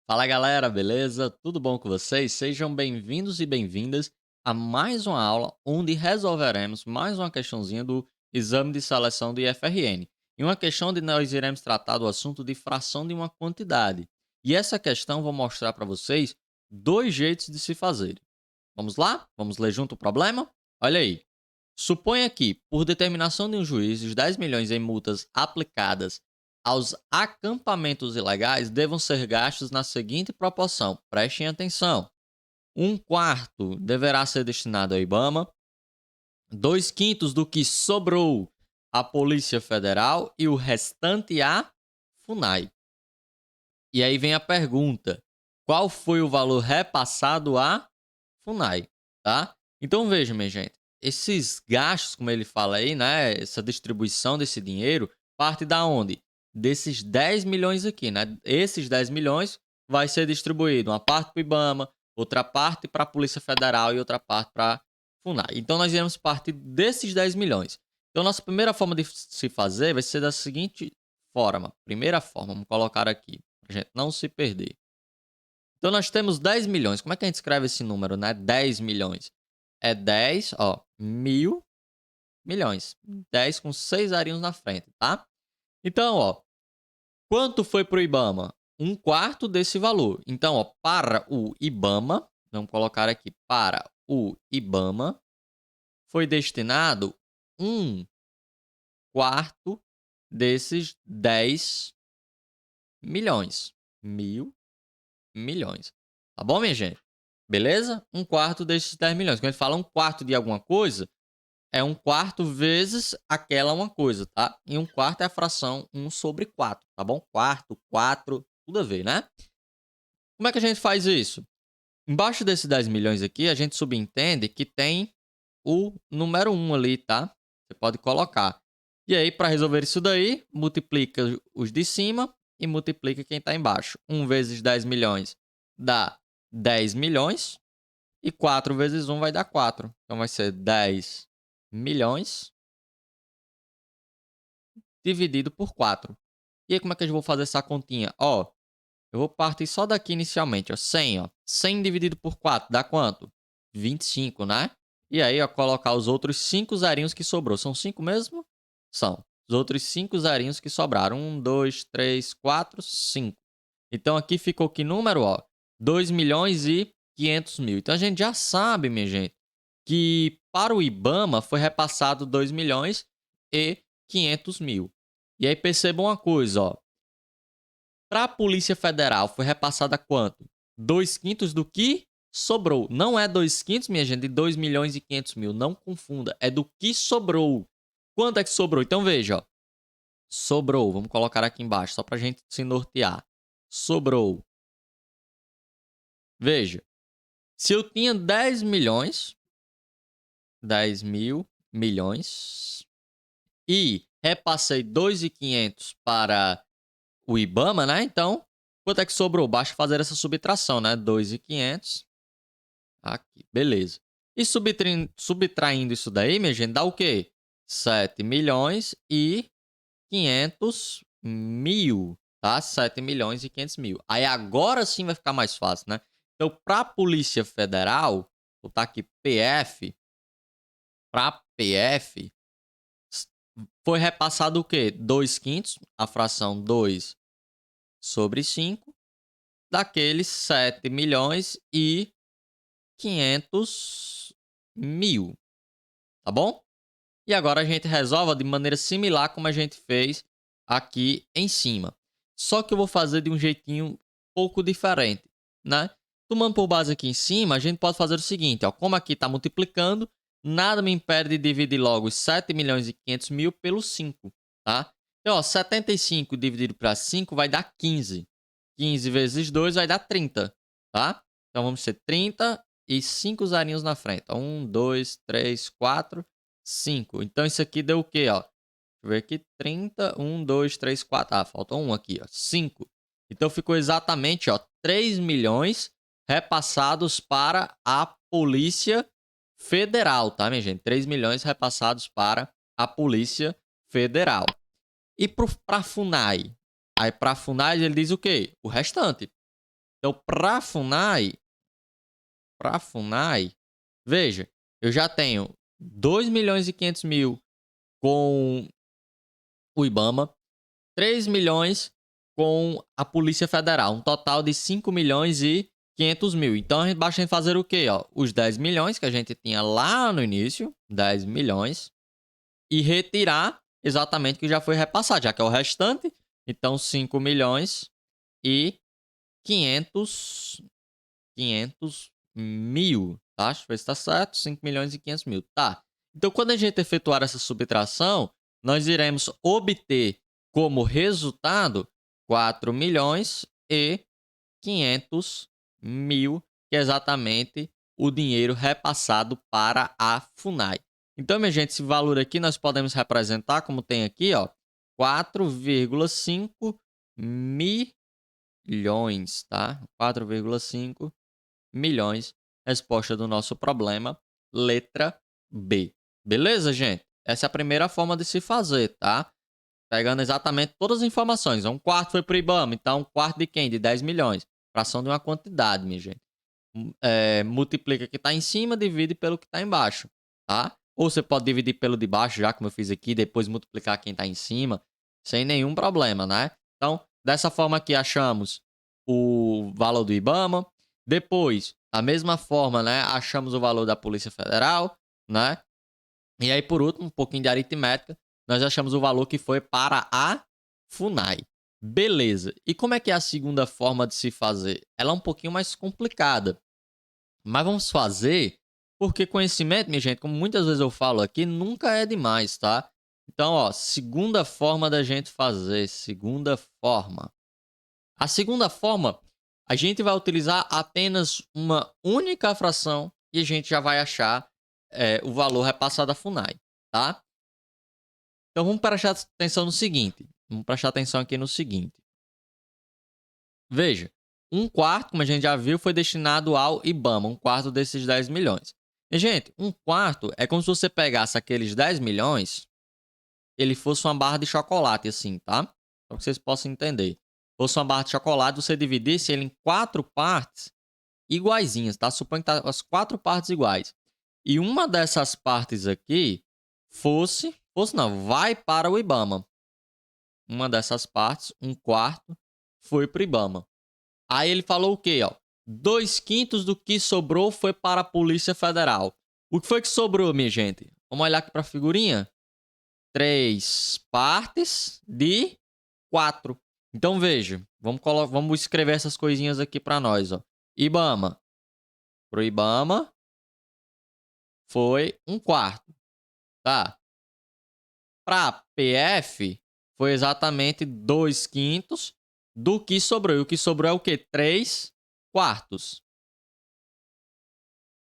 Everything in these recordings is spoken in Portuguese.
Fala galera, beleza? Tudo bom com vocês? Sejam bem-vindos e bem-vindas a mais uma aula onde resolveremos mais uma questãozinha do exame de seleção do IFRN. Em uma questão onde nós iremos tratar do assunto de fração de uma quantidade. E essa questão vou mostrar para vocês dois jeitos de se fazer. Vamos lá? Vamos ler junto o problema? Olha aí. Suponha que, por determinação de um juiz, os 10 milhões em multas aplicadas aos acampamentos ilegais devam ser gastos na seguinte proporção. Prestem atenção. Um quarto deverá ser destinado ao IBAMA, 2/5 do que sobrou à Polícia Federal e o restante à FUNAI. E aí vem a pergunta: qual foi o valor repassado à FUNAI? Tá? Então veja, minha gente, esses gastos, como ele fala aí, né, essa distribuição desse dinheiro, parte da onde? Desses 10 milhões aqui, né? Esses 10 milhões vai ser distribuído uma parte para o IBAMA, outra parte para a Polícia Federal e outra parte para a FUNAI. Então nós iremos partir desses 10 milhões. Então nossa primeira forma de se fazer vai ser da seguinte forma. Primeira forma, vamos colocar aqui, para a gente não se perder. Então nós temos 10 milhões. Como é que a gente escreve esse número, né? 10 milhões. É 10, ó, mil milhões. 10 com 6 arinhos na frente, tá? Então, ó, quanto foi pro IBAMA? Um quarto desse valor. Então, ó, para o IBAMA, vamos colocar aqui, para o IBAMA, foi destinado um quarto desses 10 milhões. Mil milhões. Tá bom, minha gente? Beleza? Um quarto desses 10 milhões. Quando a gente fala um quarto de alguma coisa, é um quarto vezes aquela uma coisa, tá? E um quarto é a fração 1/4, tá bom? Quarto, 4, tudo a ver, né? Como é que a gente faz isso? Embaixo desses 10 milhões aqui, a gente subentende que tem o número 1 ali, tá? Você pode colocar. E aí, para resolver isso daí, multiplica os de cima e multiplica quem está embaixo. 1 vezes 10 milhões dá 10 milhões. E 4 vezes 1 vai dar 4. Então vai ser 10 milhões dividido por 4. E aí, como é que eu vou fazer essa continha? Ó, eu vou partir só daqui inicialmente, ó, 100, ó. 100 dividido por 4 dá quanto? 25, né? E aí, ó, colocar os outros 5 zerinhos que sobrou. São 5 mesmo? São. Os outros 5 zerinhos que sobraram. 1, 2, 3, 4, 5. Então, aqui ficou que número, ó? 2 milhões e 500 mil. Então, a gente já sabe, minha gente, que para o IBAMA foi repassado 2 milhões e 500 mil. E aí, percebam uma coisa, ó. Para a Polícia Federal foi repassada quanto? 2/5 do que sobrou. Não é 2/5, minha gente, de 2 milhões e 500 mil. Não confunda. É do que sobrou. Quanto é que sobrou? Então, veja, ó. Sobrou. Vamos colocar aqui embaixo, só para a gente se nortear. Sobrou. Veja. Se eu tinha 10 milhões, 10 mil milhões, e repassei 2.500 para o IBAMA, né? Então, quanto é que sobrou? Basta fazer essa subtração, né? 2.500. Aqui, beleza. E subtraindo isso daí, minha gente, dá o quê? 7 milhões e 500 mil, tá? 7 milhões e 500 mil. Aí agora sim vai ficar mais fácil, né? Então, para a Polícia Federal, vou botar aqui PF, para PF, foi repassado o quê? 2/5, a fração 2/5, daqueles 7 milhões e 500 mil, tá bom? E agora a gente resolve de maneira similar como a gente fez aqui em cima. Só que eu vou fazer de um jeitinho um pouco diferente, né? Tomando por base aqui em cima, a gente pode fazer o seguinte, ó, como aqui está multiplicando, nada me impede de dividir logo os 7 milhões e 500 mil pelo 5, tá? Então, ó, 75 dividido para 5 vai dar 15. 15 vezes 2 vai dar 30, tá? Então, vamos ser 30 e 5 zarinhos na frente. 1, 2, 3, 4, 5. Então, isso aqui deu o quê, ó? Deixa eu ver aqui. 30, 1, 2, 3, 4. Ah, falta um aqui, ó. 5. Então, ficou exatamente, ó, 3 milhões repassados para a Polícia Federal, tá, minha gente? 3 milhões repassados para a Polícia Federal. E para a FUNAI? Aí, para a FUNAI, ele diz o quê? O restante. Então, para FUNAI, veja, eu já tenho 2.500.000 com o IBAMA, 3 milhões com a Polícia Federal, um total de 5.500.000. Então, basta a gente fazer o quê? Ó? Os 10 milhões que a gente tinha lá no início, 10 milhões, e retirar exatamente o que já foi repassado, já que é o restante. Então, 5 milhões e 500 mil, tá? Deixa eu ver se tá certo. 5 milhões e 500 mil, tá? Então, quando a gente efetuar essa subtração, nós iremos obter como resultado 4 milhões e 500 mil, que é exatamente o dinheiro repassado para a FUNAI. Então, minha gente, esse valor aqui nós podemos representar como tem aqui, ó, 4,5 milhões, tá? 4,5 milhões. Resposta do nosso problema, letra B. Beleza, gente? Essa é a primeira forma de se fazer, tá? Pegando exatamente todas as informações. Um quarto foi para o IBAMA, então um quarto de quem? De 10 milhões. Fração de uma quantidade, minha gente. Multiplica o que está em cima, divide pelo que está embaixo, tá? Ou você pode dividir pelo de baixo, já como eu fiz aqui, depois multiplicar quem está em cima, sem nenhum problema, né? Então, dessa forma aqui, achamos o valor do IBAMA. Depois, da mesma forma, né? Achamos o valor da Polícia Federal, né? E aí, por último, um pouquinho de aritmética, nós achamos o valor que foi para a FUNAI. Beleza. E como é que é a segunda forma de se fazer? Ela é um pouquinho mais complicada. Mas vamos fazer, porque conhecimento, minha gente, como muitas vezes eu falo aqui, nunca é demais, tá? Então, ó, segunda forma da gente fazer. Segunda forma. A segunda forma, a gente vai utilizar apenas uma única fração e a gente já vai achar o valor repassado à FUNAI, tá? Então, vamos prestar atenção no seguinte. Vamos prestar atenção aqui no seguinte. Veja, um quarto, como a gente já viu, foi destinado ao IBAMA, um quarto desses 10 milhões. E, gente, um quarto é como se você pegasse aqueles 10 milhões, ele fosse uma barra de chocolate, assim, tá? Para que vocês possam entender. Fosse uma barra de chocolate, você dividisse ele em 4 partes iguaizinhas, tá? Suponha que tá as 4 partes iguais. E uma dessas partes aqui vai para o IBAMA. Uma dessas partes, um quarto, foi para o IBAMA. Aí ele falou o quê, ó? 2/5 do que sobrou foi para a Polícia Federal. O que foi que sobrou, minha gente? Vamos olhar aqui para a figurinha? 3 partes de 4. Então, veja. Vamos escrever essas coisinhas aqui para nós, ó. IBAMA. Pro IBAMA foi um quarto, tá? Para PF foi exatamente 2/5 do que sobrou. E o que sobrou é o quê? 3 quartos.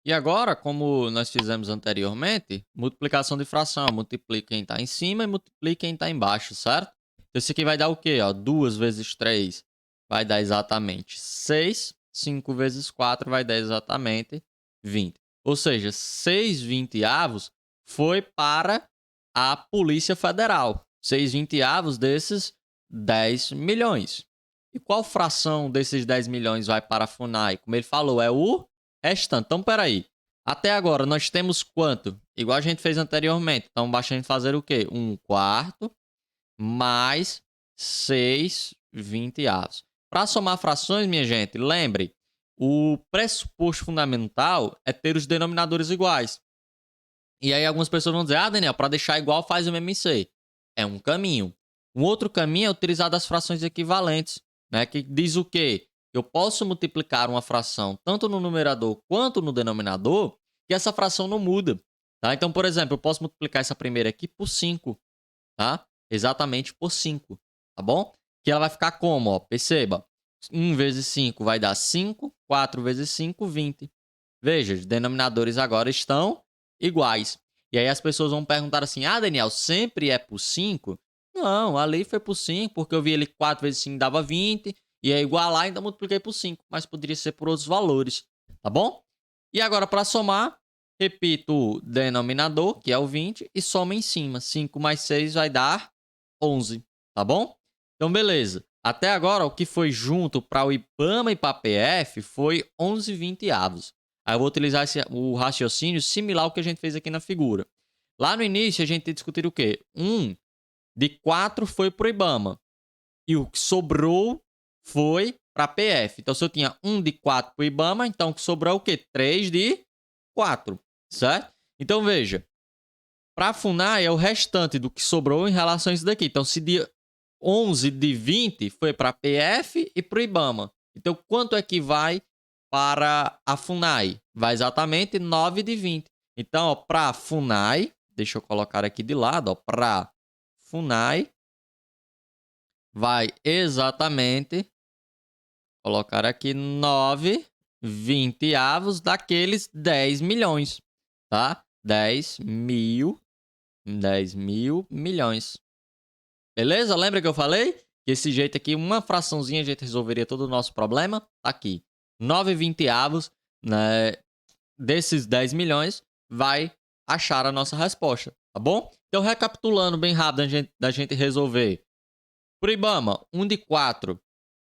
E agora, como nós fizemos anteriormente, multiplicação de fração. Multiplica quem está em cima e multiplica quem está embaixo, certo? Então, isso aqui vai dar o quê? Ó, 2 vezes 3 vai dar exatamente 6. 5 vezes 4 vai dar exatamente 20. Ou seja, 6/20 foi para a Polícia Federal. 6/20 desses 10 milhões. E qual fração desses 10 milhões vai para a FUNAI? Como ele falou, é o restante. Então, peraí. Até agora, nós temos quanto? Igual a gente fez anteriormente. Então, basta a gente fazer o quê? 1/4 mais 6/20. Para somar frações, minha gente, lembre, o pressuposto fundamental é ter os denominadores iguais. E aí algumas pessoas vão dizer, Daniel, para deixar igual faz o MMC. É um caminho. Um outro caminho é utilizar as frações equivalentes, né? Que diz o quê? Eu posso multiplicar uma fração tanto no numerador quanto no denominador, que essa fração não muda. Tá? Então, por exemplo, eu posso multiplicar essa primeira aqui por 5. Tá? Exatamente por 5. Tá bom? Que ela vai ficar como? Ó? Perceba. 1 vezes 5 vai dar 5. 4 vezes 5, 20. Veja, os denominadores agora estão iguais. E aí as pessoas vão perguntar assim, Daniel, sempre é por 5? Não, ali foi por 5, porque eu vi ele 4 vezes 5 dava 20, e é igualar, então multipliquei por 5, mas poderia ser por outros valores, tá bom? E agora, para somar, repito o denominador, que é o 20, e soma em cima. 5 mais 6 vai dar 11, tá bom? Então, beleza. Até agora, o que foi junto para o IBAMA e para a PF foi 11/20. Aí eu vou utilizar o raciocínio similar ao que a gente fez aqui na figura. Lá no início, a gente discutiu o quê? 1/4 foi para o IBAMA. E o que sobrou foi para a PF. Então, se eu tinha 1/4 para o IBAMA, então o que sobrou é o quê? 3/4, certo? Então, veja. Para a FUNAI é o restante do que sobrou em relação a isso daqui. Então, se de 11/20 foi para a PF e para o IBAMA. Então, quanto é que vai para a FUNAI? Vai exatamente 9/20. Então, para a FUNAI, deixa eu colocar aqui de lado, para a FUNAI, vai exatamente, colocar aqui 9/20 daqueles 10 milhões, tá? 10 mil milhões. Beleza? Lembra que eu falei? Que esse jeito aqui, uma fraçãozinha, a gente resolveria todo o nosso problema? Tá aqui. 9/20, né, desses 10 milhões vai achar a nossa resposta, tá bom? Então, recapitulando bem rápido da gente resolver. Pro IBAMA, 1/4.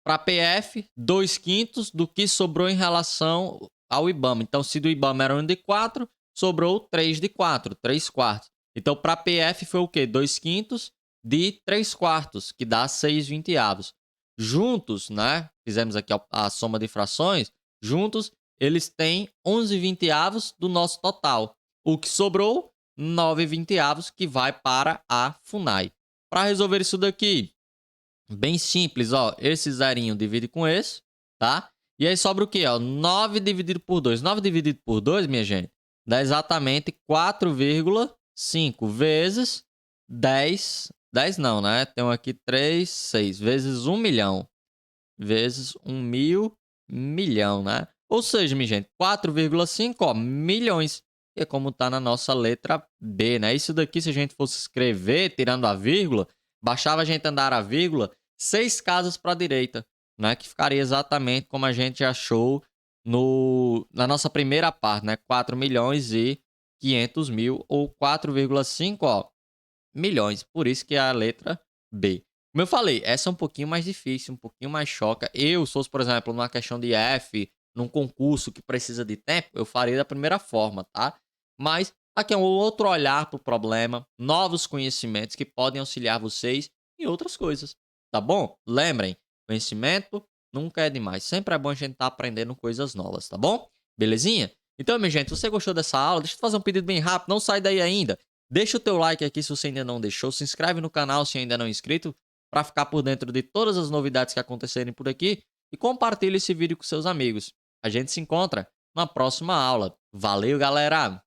Para PF, 2/5 do que sobrou em relação ao IBAMA. Então, se do IBAMA era 1/4, sobrou 3/4, 3/4. Então, para PF foi o quê? 2/5 de 3/4, que dá 6/20. Juntos, né? Fizemos aqui a soma de frações. Juntos, eles têm 11/20 do nosso total. O que sobrou, 9/20, que vai para a FUNAI. Para resolver isso daqui, bem simples, ó. Esse zerinho divide com esse, tá? E aí sobra o quê, ó? 9 dividido por 2. 9 dividido por 2, minha gente, dá exatamente 4,5 vezes 10. 10 não, né? Tem aqui 3, 6. Vezes 1 milhão. Vezes 1 milhão, né? Ou seja, minha gente, 4,5, ó, milhões. Que é como tá na nossa letra B, né? Isso daqui, se a gente fosse escrever, tirando a vírgula, baixava a gente andar a vírgula 6 casas para a direita, né? Que ficaria exatamente como a gente achou na nossa primeira parte, né? 4 milhões e 500 mil, ou 4,5, ó, milhões. Por isso que é a letra B. Como eu falei, essa é um pouquinho mais difícil, um pouquinho mais choca. Eu, se fosse, por exemplo, numa questão de F, num concurso que precisa de tempo, eu faria da primeira forma, tá? Mas aqui é um outro olhar para o problema, novos conhecimentos que podem auxiliar vocês em outras coisas, tá bom? Lembrem, conhecimento nunca é demais. Sempre é bom a gente estar aprendendo coisas novas, tá bom? Belezinha? Então, minha gente, se você gostou dessa aula, deixa eu fazer um pedido bem rápido, não sai daí ainda. Deixa o teu like aqui se você ainda não deixou, se inscreve no canal se ainda não é inscrito, para ficar por dentro de todas as novidades que acontecerem por aqui, e compartilhe esse vídeo com seus amigos. A gente se encontra na próxima aula. Valeu, galera!